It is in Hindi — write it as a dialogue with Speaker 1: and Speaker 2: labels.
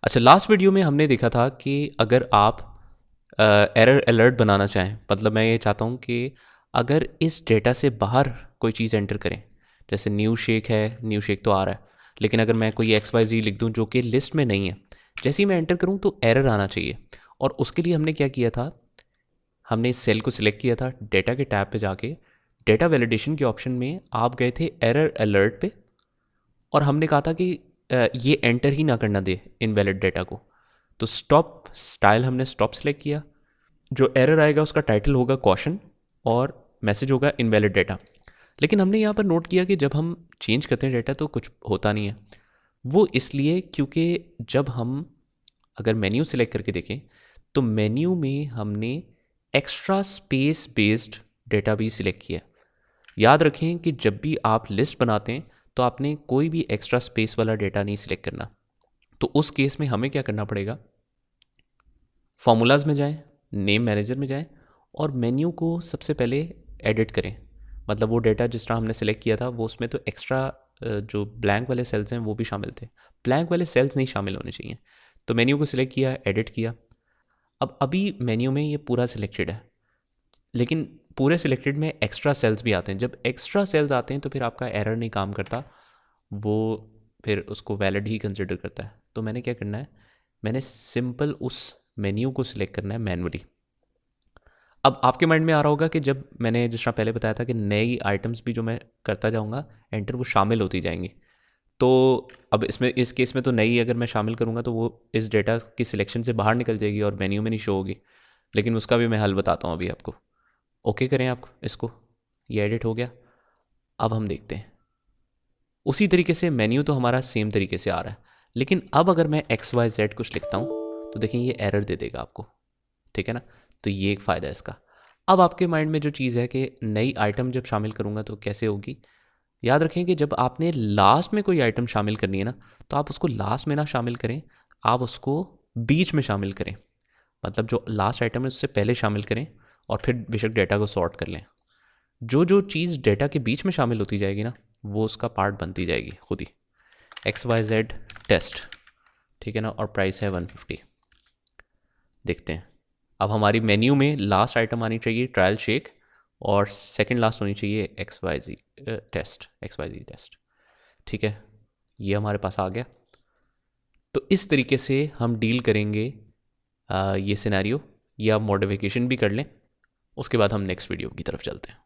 Speaker 1: अच्छा, लास्ट वीडियो में हमने देखा था कि अगर आप एरर अलर्ट बनाना चाहें, मतलब मैं ये चाहता हूँ कि अगर इस डेटा से बाहर कोई चीज़ एंटर करें, जैसे न्यू शेक है, न्यू शेक तो आ रहा है, लेकिन अगर मैं कोई XYZ लिख दूँ जो कि लिस्ट में नहीं है, जैसे ही मैं एंटर करूँ तो एरर आना चाहिए। और उसके लिए हमने क्या किया था, हमने इस सेल को सिलेक्ट किया था, डेटा के टैब पे जाके डेटा वैलिडेशन के ऑप्शन में आप गए थे एरर अलर्ट पे, और हमने कहा था कि ये एंटर ही ना करना दे इनवैलिड डेटा को। तो स्टॉप स्टाइल हमने स्टॉप सेलेक्ट किया। जो एरर आएगा उसका टाइटल होगा क्वेश्चन और मैसेज होगा इनवैलिड डेटा। लेकिन हमने यहाँ पर नोट किया कि जब हम चेंज करते हैं डेटा तो कुछ होता नहीं है। वो इसलिए क्योंकि जब हम अगर मेन्यू सेलेक्ट करके देखें तो मेन्यू में हमने एक्स्ट्रा स्पेस बेस्ड डेटा भी सिलेक्ट किया। याद रखें कि जब भी आप लिस्ट बनाते हैं तो आपने कोई भी एक्स्ट्रा स्पेस वाला डेटा नहीं सिलेक्ट करना। तो उस केस में हमें क्या करना पड़ेगा, फॉर्मूलाज में जाएं, नेम मैनेजर में जाएं और मेन्यू को सबसे पहले एडिट करें। मतलब वो डेटा जिस तरह हमने सेलेक्ट किया था वो उसमें तो एक्स्ट्रा जो ब्लैंक वाले सेल्स हैं वो भी शामिल थे, ब्लैंक वाले सेल्स नहीं शामिल होने चाहिए। तो मेन्यू को सिलेक्ट किया, एडिट किया। अब अभी मेन्यू में ये पूरा सिलेक्टेड है, लेकिन पूरे सिलेक्टेड में एक्स्ट्रा सेल्स भी आते हैं। जब एक्स्ट्रा सेल्स आते हैं तो फिर आपका एरर नहीं काम करता, वो फिर उसको वैलिड ही कंसिडर करता है। तो मैंने क्या करना है, मैंने सिंपल उस मेन्यू को सिलेक्ट करना है मैनुअली। अब आपके माइंड में आ रहा होगा कि जब मैंने जिस तरह पहले बताया था कि नई आइटम्स भी जो मैं करता जाऊंगा एंटर, वो शामिल होती जाएंगी। तो अब इसमें इस केस में तो नई अगर मैं शामिल करूंगा तो वो इस डेटा की सिलेक्शन से बाहर निकल जाएगी और मेन्यू में नहीं शो होगी। लेकिन उसका भी मैं हल बताता हूँ अभी आपको। ओके करें आप इसको, ये एडिट हो गया। अब हम देखते हैं उसी तरीके से मेन्यू तो हमारा सेम तरीके से आ रहा है, लेकिन अब अगर मैं XYZ कुछ लिखता हूँ तो देखें ये एरर दे देगा आपको। ठीक है ना। तो ये एक फ़ायदा है इसका। अब आपके माइंड में जो चीज़ है कि नई आइटम जब शामिल करूँगा तो कैसे होगी, याद रखें कि जब आपने लास्ट में कोई आइटम शामिल करनी है ना, तो आप उसको लास्ट में ना शामिल करें, आप उसको बीच में शामिल करें। मतलब जो लास्ट आइटम है उससे पहले शामिल करें और फिर बेशक डेटा को सॉर्ट कर लें। जो जो चीज़ डेटा के बीच में शामिल होती जाएगी ना, वो उसका पार्ट बनती जाएगी खुद ही। XYZ टेस्ट, ठीक है ना, और प्राइस है 150। देखते हैं। अब हमारी मेन्यू में लास्ट आइटम आनी चाहिए ट्रायल शेक, और सेकंड लास्ट होनी चाहिए XYZ टेस्ट। ठीक है, ये हमारे पास आ गया। तो इस तरीके से हम डील करेंगे ये सिनेरियो, या मॉडिफिकेशन भी कर लें। उसके बाद हम नेक्स्ट वीडियो की तरफ चलते हैं।